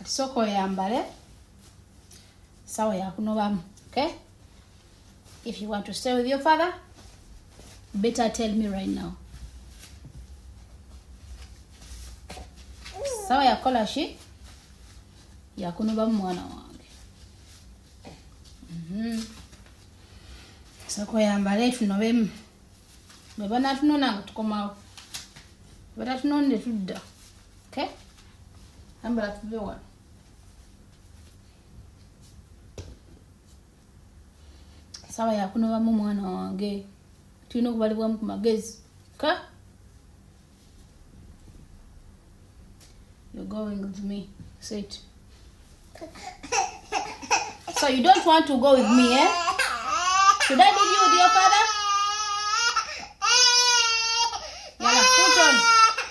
Soko oyambale sawa yakunobamu. Okay, if you want to stay with your father, better tell me right now. Sawa yakola shi yakunobamu mwana wange. Soko oyambale tunobemu. Bebana tunona nga tukomawo. Bata tunonde tudda. Okay, ambala tuve wano. Sawa yakunobamu mwana wange. Tulina okubalibwamu ku magezi. Okay? You're going with me. Say it. So you don't want to go with me, eh? Should I leave you with your father? Yala,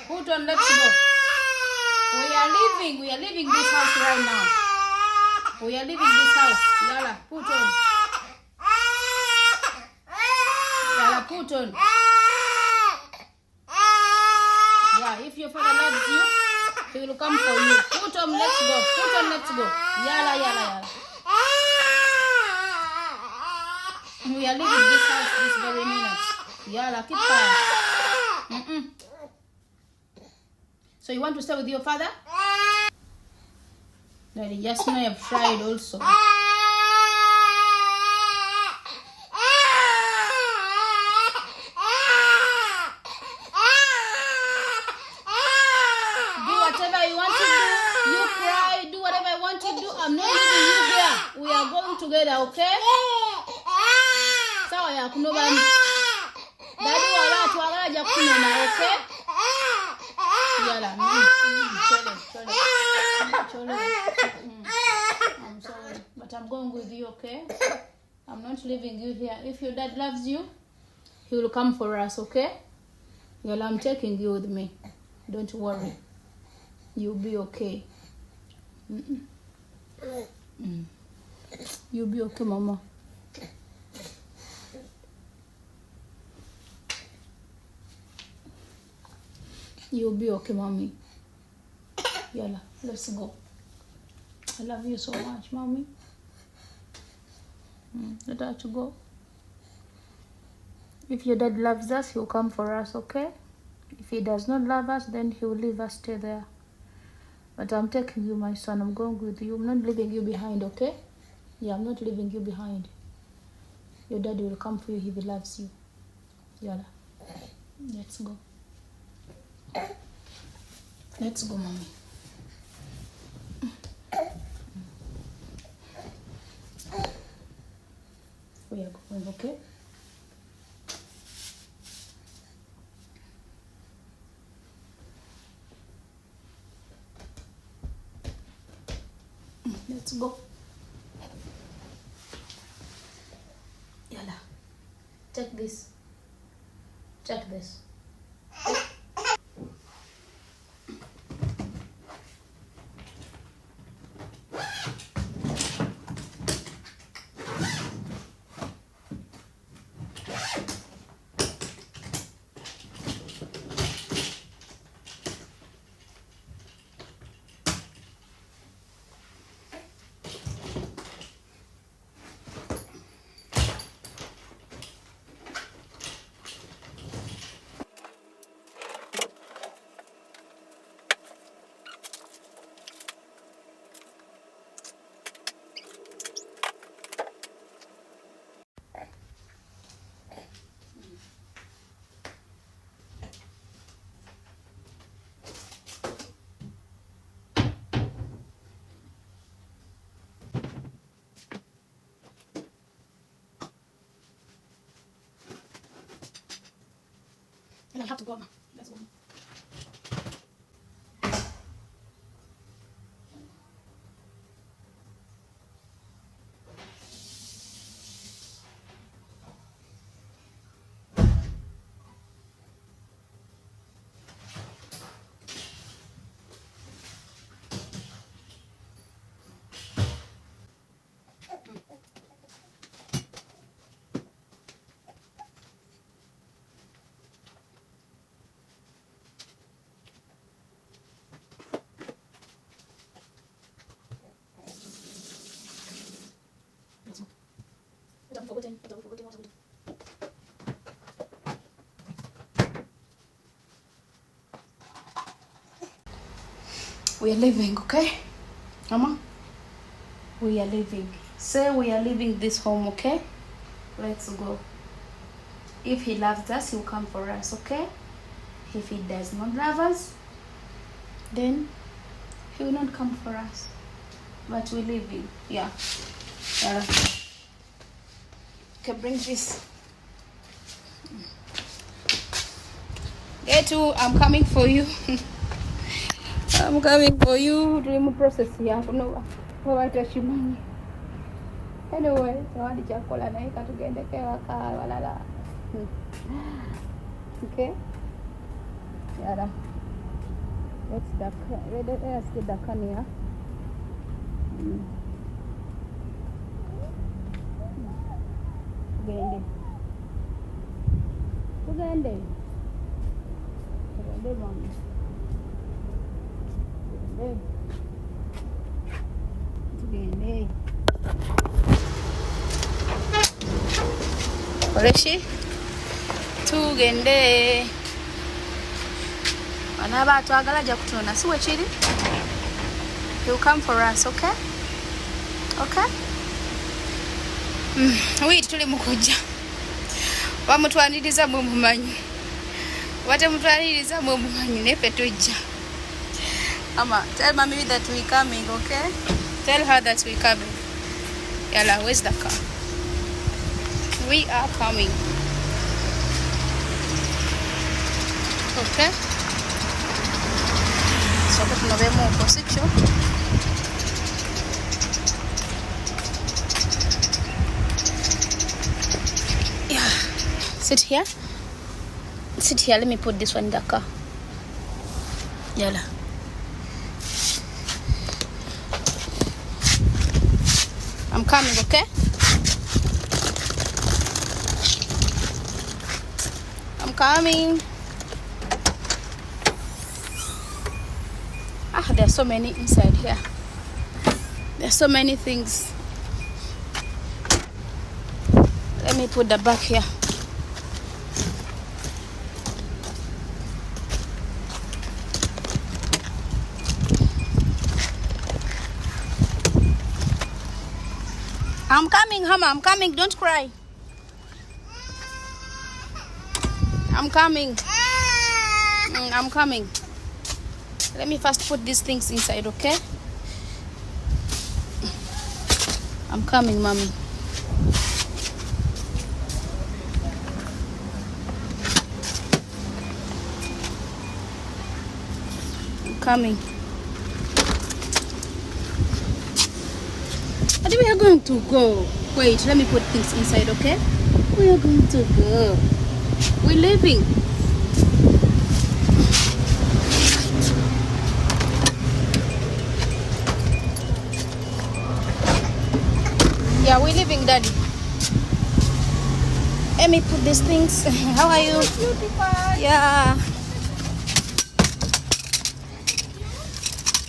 put on, let's go. We are leaving this house right now. We are leaving this house. Yala, put on. Yala, put on. Yeah, if your father loves you, he will come for you. Put on, let's go. Put on, let's go. Yala, yala, yala. We are leaving this house this very minute. Yala, keep quiet. So you want to stay with your father? Daddy, just know I've tried also. Do whatever you want to do. You cry, do whatever I want to do. I'm not leaving you here. We are going together, okay? Sawa ya kunobani. Daddy wala tuwagala jakunona, okay? Yala. Chole. I'm sorry, but I'm going with you, okay? I'm not leaving you here. If your dad loves you, he will come for us, okay? Yala, I'm taking you with me. Don't worry. You'll be okay. You'll be okay, Mama. You'll be okay, Mommy. Yalla, let's go. I love you so much, Mommy. Let us go. If your dad loves us, he'll come for us, okay? If he does not love us, then he will leave us stay there. But I'm taking you, my son. I'm going with you. I'm not leaving you behind, okay? Yeah, I'm not leaving you behind. Your daddy will come for you if he loves you. Yalla, let's go. Let's go, Mommy. We are going, okay? Let's go. Yalla. Take this. Check this. I have to go now. Let's go. We are leaving, okay? Mama? We are leaving. Say we are leaving this home, okay? Let's go. If he loves us, he'll come for us, okay? If he does not love us, then he will not come for us. But we're leaving. Yeah. Okay, bring this. Get to, I'm coming for you. I'm coming for you. Dream process here. No, what touch you money. Anyway, so I did call and I got to get the car. Okay. Yeah. Let's get the can here. Ugande. Oleshi tugende anaba twagala ja kutona siwe chiri. He'll come for us, okay? Okay? Wait tuli mukujja bamutwaniriza mumumanyi wate mutwaniriza mumumanyi nefe tujja. Mama, tell mommy that we coming, okay? Tell her that we coming. Yala, where's the car? We are coming. Okay? So tunavemo position. Yeah. Sit here. Sit here. Let me put this one in the car. Yala. I'm coming, okay? I'm coming. There are so many inside here. There are so many things. Let me put the back here. I'm coming, Hama. I'm coming. Don't cry. I'm coming. I'm coming. Let me first put these things inside, okay? I'm coming, mommy. I'm coming. Where we are going to go? Wait, let me put things inside, okay? We are going to go. We're leaving. Yeah, we're leaving, Daddy. Let me put these things. How are you? Yeah.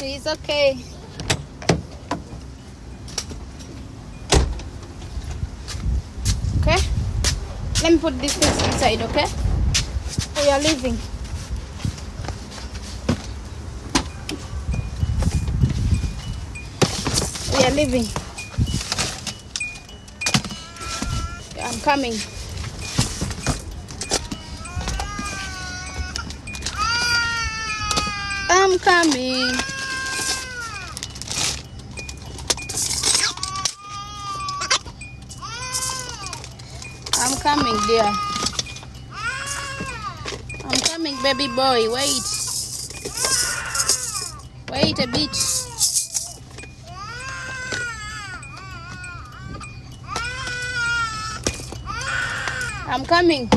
It's okay. Okay? Let me put these things inside, okay? We are leaving. We are leaving. I'm coming. I'm coming. I'm coming, dear. I'm coming, baby boy. Wait. Wait a bit. I'm coming.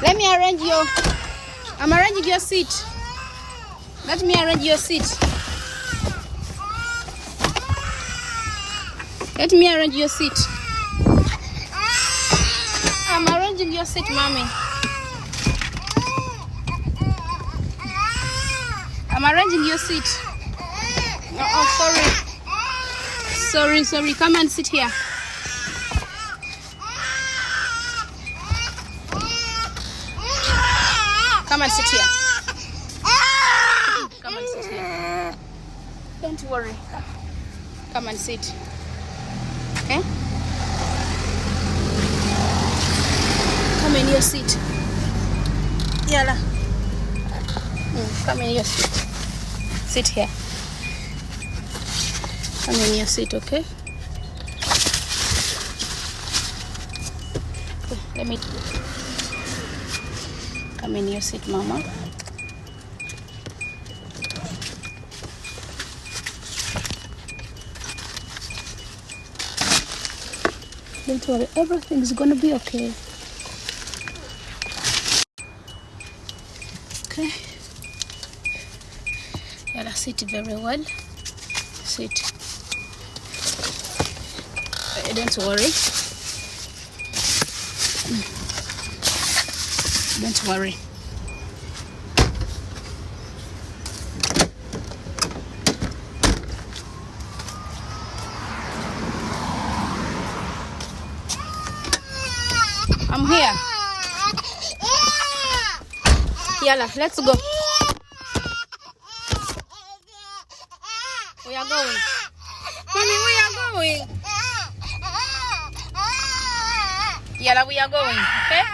Let me arrange your... I'm arranging your seat. Let me arrange your seat. Let me arrange your seat. I'm arranging your seat, mommy. I'm arranging your seat. Oh, sorry. Sorry. Come and sit here. Come and sit here. Come and sit here. Don't worry. Come and sit. Okay? Come in your seat. Yala. Come in your seat. Sit here. Come in your seat, okay? Let me come in your seat, Mama. Don't worry, everything's gonna be okay. Okay. Yeah, sit very well. Sit. Don't worry. Don't worry. I'm here. Yalla, let's go. We are going. Mommy, we are going. Yalla, we are going, okay?